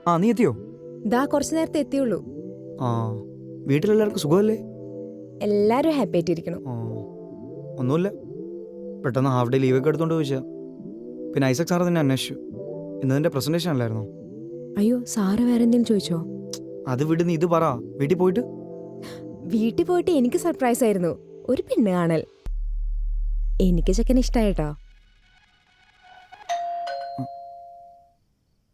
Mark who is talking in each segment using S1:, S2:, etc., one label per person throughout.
S1: ആ നീ എത്തിയോ?
S2: ദാ കുറച്ചു നേരത്തെ എത്തിയുള്ളൂ.
S1: ആ വീട്ടിലെല്ലാവർക്കും സുഖമല്ലേ?
S2: എല്ലാരും ഹാപ്പി ആയിട്ടിരിക്കണം.
S1: ആ ഒന്നുമില്ല, പെട്ടെന്ന് ഹാഫ് ഡേ ലീവൊക്കെ എടുത്തോണ്ട് ചോദിച്ചാ. പിന്നെ ഐസക് സാറ് തന്നെ അന്വേഷിച്ചു. ഇന്ന് നിന്റെ പ്രസന്റേഷൻ അല്ലായിരുന്നോ?
S2: അയ്യോ, സാറ് വേറെ എന്തെങ്കിലും ചോദിച്ചോ?
S1: അത് വിട്, നീ ഇത് പറ. വീട്ടിൽ പോയിട്ട്
S2: വീട്ടിൽ പോയിട്ട് എനിക്ക് സർപ്രൈസ് ആയിരുന്നു, ഒരു പെണ്ണ് കാണൽ. എനിക്ക് ചെക്കനെ ഇഷ്ടായിട്ടോ.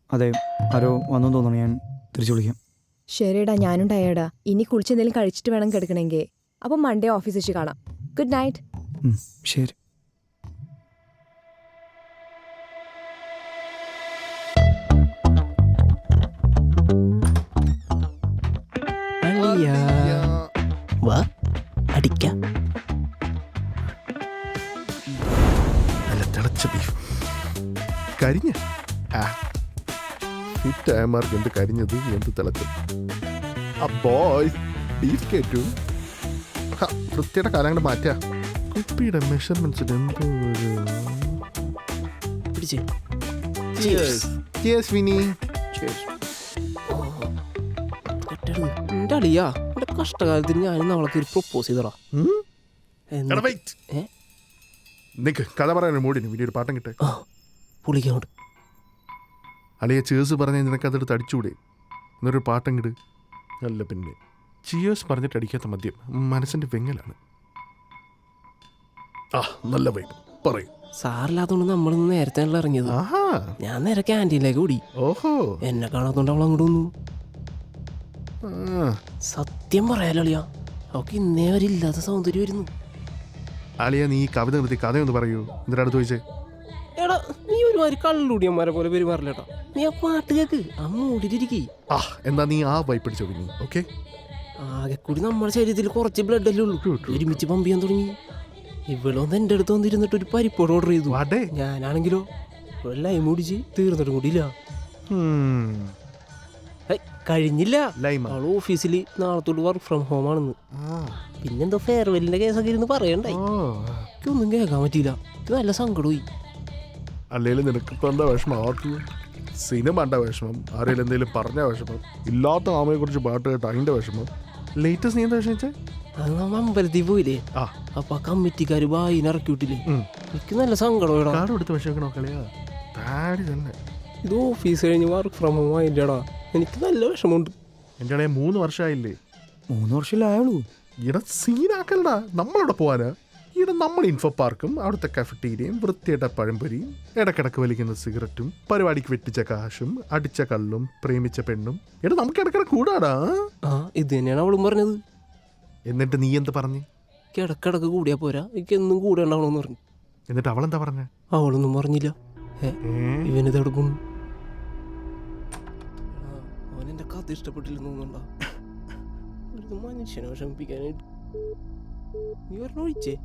S1: അതെ, ആരോ വന്നു തോന്നുന്നു. ഞാൻ തിരിച്ചു വിളിക്കാം.
S2: ശരിടാ, ഞാനും ടയേർഡാ. ഇനി കുളിച്ചെന്തെങ്കിലും കഴിച്ചിട്ട് വേണം കിടക്കണമെങ്കിൽ. അപ്പം മൺഡേ ഓഫീസ് വെച്ച് കാണാം. Good night.
S1: ശരി.
S3: വാ അടിക്കാം.
S4: നല്ല തിളച്ച ബീഫ് കരിഞ്ഞ ഹിറ്റായമാർക്ക് എന്ത് കരിഞ്ഞത് എന്ത് തിളച്ചത്. ആ ബോയ് ബീഫ് കേറ്റു വൃത്തിയുടെ കാലം അങ്ങോട്ട് മാറ്റാ. കുപ്പിയുടെ മെഷർമെന്റ്സിൽ എന്തോ ഒരു
S3: പിടിച്ചേ.
S4: Cheers, Vinny.
S3: എന്റെ അളിയാ, എന്റെ കഷ്ടകാലത്തിന് ഞാൻ അവൾക്ക് ഒരു പ്രൊപ്പോസ് ചെയ്തടാ.
S4: എടാ, wait. നിക്ക് കഥ പറയാൻ മൂടിന് വലിയൊരു പാട്ടം കിട്ടെ.
S3: പുളിക്കോട്ട്
S4: അളിയെ ചേഴ്സ് പറഞ്ഞ നിനക്കതെടുത്ത് അടിച്ചുകൂടെ? എന്നൊരു പാട്ടം കിട്. അല്ല പിന്നെ ചിയേഴ്സ് പറഞ്ഞിട്ട് അടിക്കാത്ത മദ്യം മനസ്സിന്റെ വെങ്ങലാണ്. ആ നല്ല വൈബ് പറയൂ.
S3: സാറില്ലാത്തോണ്ട് നമ്മളിന്ന് നേരത്തെ ഇറങ്ങിയത്.
S4: ആഹാ,
S3: ഞാൻ നേരെ ക്യാൻറ്റീനിലേക്ക് ഓടി.
S4: ഓഹോ,
S3: എന്നെ കാണാത്തോണ്ട് അവൾ അങ്ങോട്ട് വന്നു.
S4: ആ.
S3: സത്യം പറയാലോ അളിയാ, അവൾക്ക് ഇന്നേ വരെ ഇല്ലാത്ത സൗന്ദര്യം വരുന്നു.
S4: അളിയ നീ ഈ കവിത നിർത്തി കഥയൊന്ന് പറയൂ. എന്നിട്ട് അടുത്ത് ചോദിച്ചേ.
S3: എടാ, നീ ഒരുമാതിരി കള്ളുടിയന്മാരെ പോലെ പെരുമാറില്ലേട്ടാ. നീ ആ പാട്ട് കേക്ക്, ആ മൂടിട്ടിരിക്കേ.
S4: ആ എന്നാ നീ ആ വൈപ്പ് പിടിച്ചോ പിന്നെ. ഓക്കെ,
S3: ആകെ കൂടി നമ്മുടെ ശരീരത്തിൽ കുറച്ച് ബ്ലഡ് അല്ലേ ഉള്ളൂ. ഒരുമിച്ച് പമ്പ് ചെയ്യാൻ തുടങ്ങി. ഇവളൊന്ന് എൻ്റെ അടുത്ത് വന്നിരുന്നിട്ട് ഒരു പരിപ്പോട് ഓർഡർ ചെയ്തു. ഞാനാണെങ്കിലോ ലൈം കുടിച്ച് തീർന്നിട്ടും കൂടിയില്ല. കഴിഞ്ഞില്ല. അവൾ ഓഫീസിൽ നാളത്തോട്ട് വർക്ക് ഫ്രം ഹോം ആണെന്ന്. പിന്നെന്തോ ഫെയർവെല്ലിന്റെ കേസൊക്കെ ഇരുന്ന് പറയണ്ടായി. എനിക്കൊന്നും കേൾക്കാൻ പറ്റിയില്ല. എനിക്ക് നല്ല സങ്കടമായി.
S4: അല്ലെങ്കിൽ നിനക്കിപ്പോൾ എന്താ വിഷമം? സിനിമ ഉണ്ടാ വിഷമം, ആരെങ്കിലും എന്തെങ്കിലും പറഞ്ഞ വിഷമം, ഇല്ലാത്ത ആമയെ കുറിച്ച് പാട്ട് കേട്ട അതിന്റെ വിഷമം. ലേറ്റസ്റ്റ് നീ എന്താ വിഷമിച്ചേ?
S3: അത് നമ്മ അമ്പലത്തിൽ പോയില്ലേ, അപ്പൊ ആ കമ്മിറ്റിക്കാര് വായിന് ഇറക്കി വിട്ടില്ലേ, എനിക്ക് നല്ല സങ്കടം.
S4: കാർഡ് കൊടുത്ത് വിഷമിക്കണോ കളിയാ? താടി തന്നെ.
S3: ഇത് ഓഫീസ് കഴിഞ്ഞ് വർക്ക് ഫ്രം ഹോം ആയിട്ടാടാ, എനിക്ക് നല്ല വിഷമമുണ്ട്.
S4: എൻ്റെ ഇടയിൽ 3 വർഷമായില്ലേ?
S1: 3 വർഷമല്ലേ ആയുള്ളൂ.
S4: ഇവിടെ സീനാക്കല്ലടാ, നമ്മളവിടെ പോവാനാ. ഇവിടെ നമ്മൾ ഇൻഫോ പാർക്കും അവിടുത്തെ കഫറ്റീരിയയും വൃത്തിയായിട്ട പഴംപൊരിയും ഇടക്കിടക്ക് വലിക്കുന്ന സിഗരറ്റും പരിപാടിക്ക് വെട്ടിച്ച കാശും അടിച്ച കള്ളും പ്രേമിച്ച പെണ്ണും. ഇവിടെ നമുക്ക് ഇടക്കിടക്ക് കൂടാടാ.
S3: ഇത് തന്നെയാണ് അവളും പറഞ്ഞത്.
S4: എന്നിട്ട് നീ എന്ത് പറഞ്ഞു?
S3: കിടക്കിടക്ക് കൂടിയാ പോരാ, എനിക്ക് എന്നും കൂടെ ഉണ്ടാവണമെന്ന് പറഞ്ഞു.
S4: എന്നിട്ട് അവളെന്താ പറഞ്ഞ?
S3: അവളൊന്നും പറഞ്ഞില്ല. ഇവനിതവിടെ പോണു. അവനെന്റെ കഥ ഇഷ്ടപ്പെട്ടില്ലെന്ന് തോന്നുന്നുണ്ടോ? ഒരു മനുഷ്യനെ വിഷമിപ്പിക്കാനായിട്ട് നീ പറഞ്ഞു ഒഴിച്ചേ.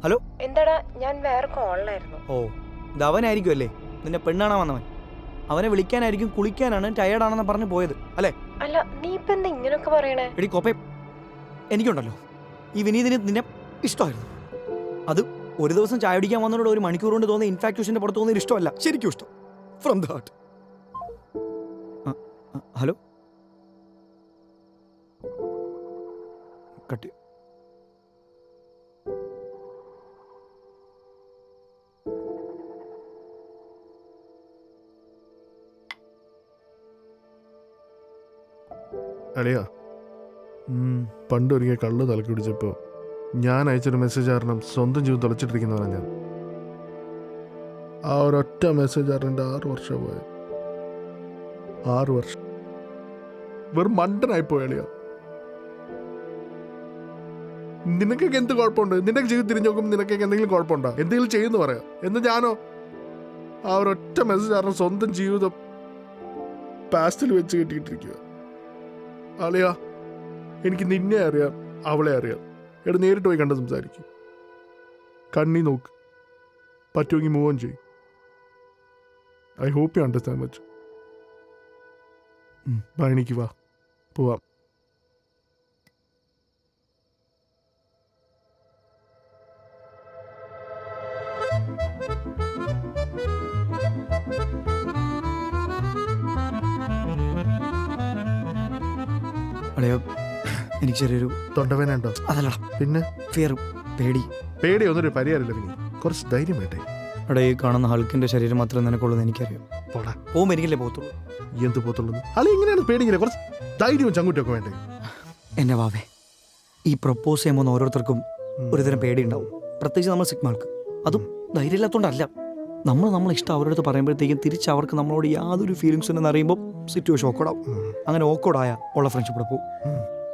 S1: ഹലോ,
S2: എന്താടാ, ഞാൻ വേറെ കോളിലായിരുന്നു.
S1: ഓ ഇതവനായിരിക്കും അല്ലേ നിന്നെ പെണ്ണാണാൻ വന്നവൻ? അവനെ വിളിക്കാനായിരിക്കും, കുളിക്കാനാണ്, ടയേർഡാണെന്ന് പറഞ്ഞു പോയത് അല്ലേ?
S2: അല്ല, നീ ഇപ്പൊ എന്താ ഇങ്ങനെയൊക്കെ പറയണേ?
S1: എടി കോപ്പേ, എനിക്കുണ്ടല്ലോ ഈ വിനീതിന് നിന്നെ ഇഷ്ടമായിരുന്നു. അത് ഒരു ദിവസം ചായ അടിക്കാൻ വന്നതോടെ 1 മണിക്കൂർ കൊണ്ട് തോന്നുന്ന ഇൻഫാക്ച്വേഷൻ്റെ പുറത്ത് തോന്നിയ ഇഷ്ടമല്ല, ശരിക്കും ഇഷ്ടം. From the heart. Hello, cut.
S4: അളിയാ, പണ്ടൊരിക്കൽ കള്ള് തലക്ക് പിടിച്ചപ്പോൾ ഞാൻ അയച്ചൊരു മെസ്സേജ് കാരണം സ്വന്തം ജീവൻ തുളച്ചിട്ടിരിക്കുന്നവനാണ് ഞാൻ. ആ ഒരൊറ്റ മെസ്സേജ് കാരണം 6 വർഷം പോയത്. 6 വർഷം വെറും മണ്ടനായിപ്പോയി അളിയാ. നിനക്കൊക്കെ എന്ത് കുഴപ്പമുണ്ട്? നിന്റെ ജീവിതം തിരിഞ്ഞു നോക്കുമ്പോൾ നിനക്കൊക്കെ എന്തെങ്കിലും കുഴപ്പമുണ്ടോ? എന്തെങ്കിലും ചെയ്യുന്നു പറയാം. എന്ന് ഞാനോ ആ ഒരൊറ്റ മെസ്സേജ് കാരണം സ്വന്തം ജീവിതം പാസ്റ്റിൽ വെച്ച് കെട്ടിയിട്ടിരിക്കുക. അളിയാ, എനിക്ക് നിന്നെ അറിയാം, അവളെ അറിയാം. എടാ, നേരിട്ട് പോയി കണ്ട് സംസാരിക്കും, കണ്ണി നോക്ക്, പറ്റുമെങ്കിൽ മൂവ് ഓൺ ചെയ്യും. I hope you understand much. വാ, എനിക്ക് വാ, പോവാം.
S1: അടയോ എനിക്ക് ചെറിയൊരു
S4: തൊണ്ടവേന ഉണ്ടോ?
S1: അതല്ല
S4: പിന്നെ
S1: ഫിയർ, പേടി.
S4: പേടിയൊന്നൊരു പരിഹാരമില്ല വിനി, കുറച്ച് ധൈര്യം വേണ്ടേ?
S1: അവിടെ ഈ കാണുന്ന ഹൾക്കിന്റെ ശരീരം മാത്രമേ നിനക്കുള്ളൂ എന്ന് എനിക്കറിയാം.
S4: പോടാ,
S1: പോകുമ്പോൾ എനിക്കല്ലേ പോകത്തുള്ളൂ.
S4: എന്ത് പോത്തുള്ളൂ? അല്ല ഇങ്ങനെയാണ് പേടിയില്ല, കുറച്ച് ധൈര്യവും ചങ്കുറ്റൊക്കെ വേണ്ടേ?
S1: എന്നെ വാവേ, ഈ പ്രപ്പോസ് ചെയ്യുമ്പോൾ ഓരോരുത്തർക്കും ഒരുതരം പേടി ഉണ്ടാവും, പ്രത്യേകിച്ച് നമ്മൾ സിഗ്മാൾക്ക്. അതും ധൈര്യമില്ലാത്തതുകൊണ്ടല്ല. നമ്മൾ ഇഷ്ടം അവരുടെ അടുത്ത് പറയുമ്പോഴത്തേക്കും തിരിച്ച് അവർക്ക് നമ്മളോട് യാതൊരു ഫീലിങ്സ് ഉണ്ടെന്ന് അറിയുമ്പോൾ സിറ്റുവേഷൻ ഓക്കോടാവും. അങ്ങനെ ഓക്കോടായ ഉള്ള ഫ്രണ്ട്ഷിപ്പ് കൂടെ പോകും.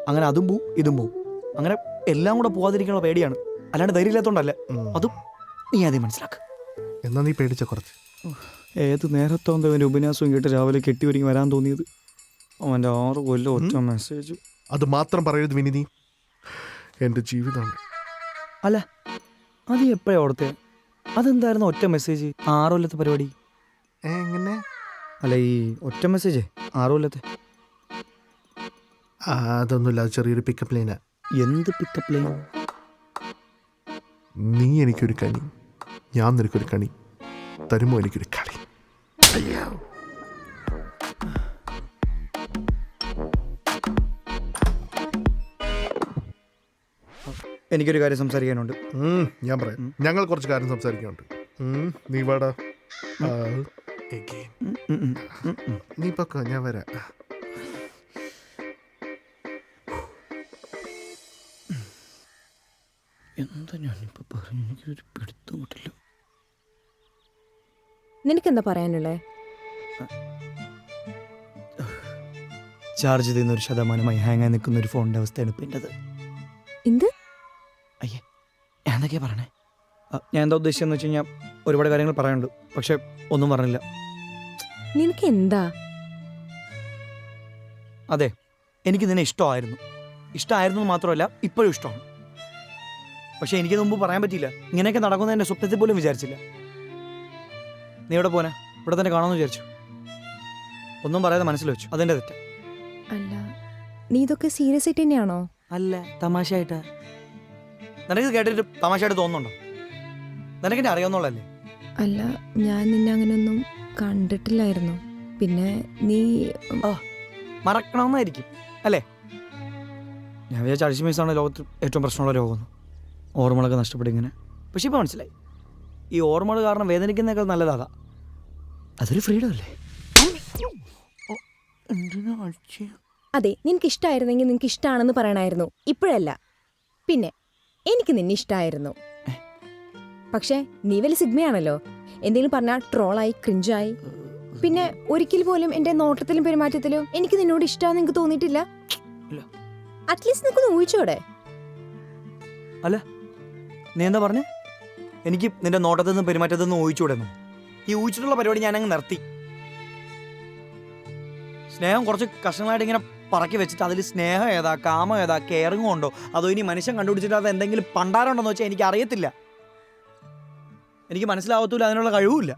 S1: അങ്ങനെ അതും പോവും ഇതും പോവും. അങ്ങനെ എല്ലാം കൂടെ പോകാതിരിക്കാനുള്ള പേടിയാണ്, അല്ലാണ്ട് ധൈര്യമില്ലാത്തതുകൊണ്ടല്ല. അതും നീ ആദ്യം മനസ്സിലാക്കുക.
S4: എന്നാ നീ പേടിച്ച കുറച്ച്.
S1: ഏത് നേരത്തോന്ത അവൻ്റെ ഉപന്യാസവും കേട്ട് രാവിലെ കെട്ടി ഒരുങ്ങി വരാൻ തോന്നിയത്. അവൻ്റെ 6 കൊല്ലം ഒറ്റ മെസ്സേജ്.
S4: അത് മാത്രം പറയരുത് വിനി, നീ എൻ്റെ ജീവിതമാണ്.
S1: അല്ല അത് എപ്പോഴാണ് ഓർത്തേ? അതെന്തായിരുന്നു ഒറ്റ മെസ്സേജ് 6 കൊല്ലത്തെ പരിപാടി?
S4: എങ്ങനെ?
S1: അല്ല ഈ ഒറ്റ മെസ്സേജ് 6 കൊല്ലത്തെ.
S4: അതൊന്നുമില്ല, അത് ചെറിയൊരു പിക്കപ്പ് ലൈനാ.
S1: എന്ത് പിക്കപ്പ് ലൈൻ?
S4: നീ എനിക്കൊരു കനി, ഞാൻ നിനക്കൊരു കണി, തരുമോ എനിക്കൊരു കളി?
S1: എനിക്കൊരു കാര്യം സംസാരിക്കാനുണ്ട്.
S4: ഞാൻ പറയാം, ഞങ്ങൾ കുറച്ച് കാര്യം സംസാരിക്കാനുണ്ട്. നീ വാടാ. നീ പക്ക, ഞാൻ വരാം.
S1: എന്താ ഞാനിപ്പോൾ പറഞ്ഞു? എനിക്കൊരു പിടുത്തം കിട്ടില്ല.
S2: നിനക്കെന്താ പറയാനുള്ളേ?
S1: ചാർജ് ചെയ്യുന്ന 1% ഹാങ് ആയി നിൽക്കുന്ന ഒരു ഫോണിൻ്റെ അവസ്ഥയാണ് ഇപ്പം എൻ്റെത്.
S2: എന്ത്?
S1: അയ്യേ, ഞാൻ എന്തൊക്കെയാ പറയണേ? ഞാൻ എന്താ ഉദ്ദേശിച്ചതെന്ന് വെച്ച് കഴിഞ്ഞാൽ ഒരുപാട് കാര്യങ്ങൾ പറയാനുണ്ട്, പക്ഷെ ഒന്നും പറഞ്ഞില്ല.
S2: നിനക്ക് എന്താ?
S1: അതെ, എനിക്ക് നിന്നെ ഇഷ്ടമായിരുന്നു മാത്രമല്ല ഇപ്പോഴും ഇഷ്ടമാണ്. പക്ഷെ എനിക്ക് മുമ്പ് പറയാൻ പറ്റിയില്ല. ഇങ്ങനെയൊക്കെ നടക്കുന്ന എൻ്റെ സ്വപ്നത്തിൽ പോലും വിചാരിച്ചില്ല. നീ ഇവിടെ പോനാ? ഇവിടെ തന്നെ കാണാമെന്ന് വിചാരിച്ചു. ഒന്നും പറയാതെ മനസ്സിൽ വെച്ചു, അതെൻ്റെ തെറ്റ.
S2: അല്ല, നീ ഇതൊക്കെ സീരിയസ് ആയിട്ട് തന്നെയാണോ?
S1: അല്ല, തമാശയായിട്ടാ. നിനക്ക് കേട്ടിട്ട് തമാശയായിട്ട് തോന്നുന്നുണ്ടോ? നിനക്കെന്നെ അറിയാവുന്നുള്ളല്ലേ?
S2: അല്ല, ഞാൻ നിന്നെ അങ്ങനെയൊന്നും കണ്ടിട്ടില്ലായിരുന്നു. പിന്നെ നീ
S1: മറക്കണമെന്നായിരിക്കും അല്ലേ? ഞാൻ വിചാരിച്ച അൾഷിമേഴ്സാണ് ലോകത്ത് ഏറ്റവും പ്രശ്നമുള്ള രോഗമെന്ന്. ഓർമ്മകളൊക്കെ നഷ്ടപ്പെടും ഇങ്ങനെ. പക്ഷെ ഇപ്പോൾ മനസ്സിലായി, ഈ ഓർമ്മകൾ കാരണം വേദനിക്കുന്നേക്കാൾ നല്ലതാ. അതൊരു ഫ്രീഡം അല്ലേ?
S2: അതെ, നിനക്ക് ഇഷ്ടമായിരുന്നെങ്കിൽ നിനക്ക് ഇഷ്ടമാണെന്ന് പറയണമായിരുന്നു, ഇപ്പോഴല്ല. പിന്നെ എനിക്ക് നിന്നെ ഇഷ്ടമായിരുന്നു. പക്ഷേ നീ വലിയ സിഗ്മയാണല്ലോ. എന്തെങ്കിലും പറഞ്ഞാൽ ട്രോളായി, ക്രിഞ്ചായി. പിന്നെ ഒരിക്കൽ പോലും എൻ്റെ നോട്ടത്തിലും പെരുമാറ്റത്തിലും എനിക്ക് നിന്നോട് ഇഷ്ടമാണെന്ന് എനിക്ക് തോന്നിയിട്ടില്ല. അറ്റ്ലീസ്റ്റ് നിനക്കൊന്ന് ഊഹിച്ചോടെ?
S1: അല്ല, നീ എന്താ പറഞ്ഞേ? എനിക്ക് നിന്റെ നോട്ടത്തിൽ നിന്നും പെരുമാറ്റത്തിൽ നിന്നും ഊഹിച്ചുകൂടെന്നു? ഈ ഊഹിച്ചിട്ടുള്ള പരിപാടി ഞാനങ്ങ് നിർത്തി. സ്നേഹം കുറച്ച് കഷ്ണങ്ങളായിട്ട് ഇങ്ങനെ പറക്കി വെച്ചിട്ട് അതിൽ സ്നേഹം ഏതാ, കാമം ഏതാ, കെയറിങ്ങും ഉണ്ടോ, അതോ ഇനി മനുഷ്യൻ കണ്ടുപിടിച്ചിട്ട് അത് എന്തെങ്കിലും പണ്ടാറുണ്ടോന്ന് വെച്ചാൽ എനിക്ക് അറിയത്തില്ല. എനിക്ക് മനസ്സിലാവത്തൂല, അതിനുള്ള കഴിവുമില്ല.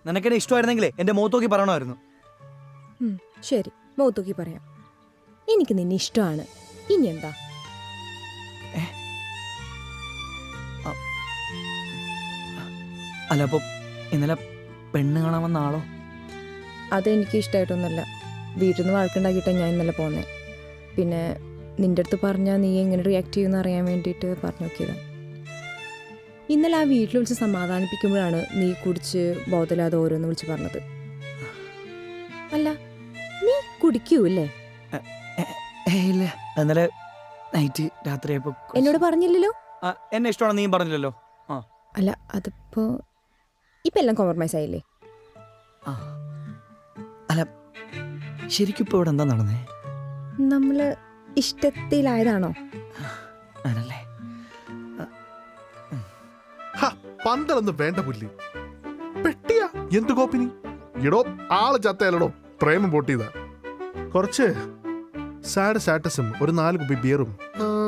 S1: നിനക്കെന്നെ ഇഷ്ടമായിരുന്നെങ്കിലേ എൻ്റെ മുഖത്ത് നോക്കി പറയണമായിരുന്നു.
S2: ശരി, മുഖത്തോക്കി പറയാം. എനിക്ക് നിന്നെ ഇഷ്ടമാണ്. ഇനി എന്താ?
S1: അല്ല, അപ്പോൾ ഇന്നലെ പെണ്ണ് കാണാൻ വന്ന ആളോ?
S2: അതെനിക്ക് ഇഷ്ടമായിട്ടൊന്നുമല്ല. വീട്ടിൽ നിന്ന് വഴക്കുണ്ടാക്കിയിട്ടാണ് ഞാൻ ഇന്നലെ പോന്നെ. പിന്നെ നിൻ്റെ അടുത്ത് പറഞ്ഞാൽ നീ എങ്ങനെ റിയാക്ട് ചെയ്യുമെന്ന് അറിയാൻ വേണ്ടിയിട്ട് പറഞ്ഞു നോക്കിയതാണ്. ഇന്നലെ ആ വീട്ടിൽ വിളിച്ച് സമാധാനിപ്പിക്കുമ്പോഴാണ് നീ കുടിച്ച് ബോധമില്ലാതെ ഓരോന്ന് വിളിച്ച് പറഞ്ഞത്. അല്ല, നീ കുടിക്കൂല്ലേ?
S1: ഇല്ല, ഇന്നലെ നൈറ്റ് രാത്രിയായപ്പോൾ
S2: എന്നോട് പറഞ്ഞില്ലല്ലോ.
S1: എന്നെ ഇഷ്ടമാണ് നീ പറഞ്ഞില്ലല്ലോ.
S2: അല്ല, അതിപ്പോ ഇപ്പം എല്ലാം കോംപ്രമൈസ് ആയില്ലേ?
S1: അല്ല, ശരിക്കും ഇപ്പോൾ ഇവിടെ എന്താ നടന്നേ?
S2: നമ്മൾ ഇഷ്ടത്തിലായതാണോ?
S1: ആണല്ലേ?
S4: പന്തലൊന്നും വേണ്ട പുല്ലി, പെട്ടിയാ എന്ത് കോപ്പിനി? ഇടോ ആള് ചത്തയല്ലടോ, പ്രേമം പൊട്ടിയതാ. കുറച്ച് സാഡ് സ്റ്റാറ്റസും ഒരു 4 കുപ്പി ബിയറും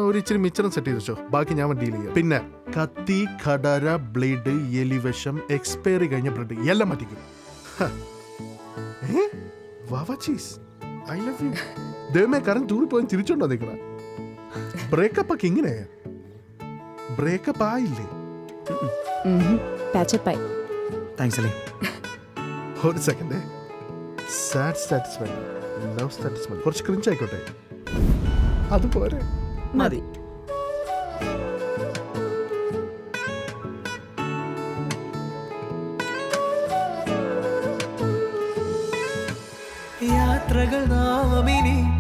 S4: ഒരു ഇച്ചിരി മിച്ചറും സെറ്റ് ചെയ്ത് വെച്ചോ, ബാക്കി ഞാൻ ഡീൽ ചെയ്യാം. പിന്നെ കത്തി, കടര, ബ്ലേഡ്, എലിവശം, എക്സ്പയറി കഴിഞ്ഞ ബ്രെഡ് എല്ലാം മാറ്റിക്കും. I love you. ദൈവമേ, കറൻ തൂറിപ്പോയി തിരിച്ചോണ്ടോ നിൽക്കണ? ബ്രേക്കപ്പ് ഒക്കെ ഇങ്ങനെയാ? ബ്രേക്കപ്പ് ആയില്ലേ?
S2: പാച്ചപ്പായി.
S1: താങ്ക്സ് അല്ലേ.
S4: ഒരു സെക്കൻഡ്. സാഡ് സ്റ്റാറ്റിസ്മെന്റ്, ലവ് സ്റ്റാറ്റിസ്മെന്റ് കുറച്ച് ക്രിഞ്ച് ആയിക്കോട്ടെ. അതുപോലെ
S1: മതി. യാത്രകൾ നാമിനി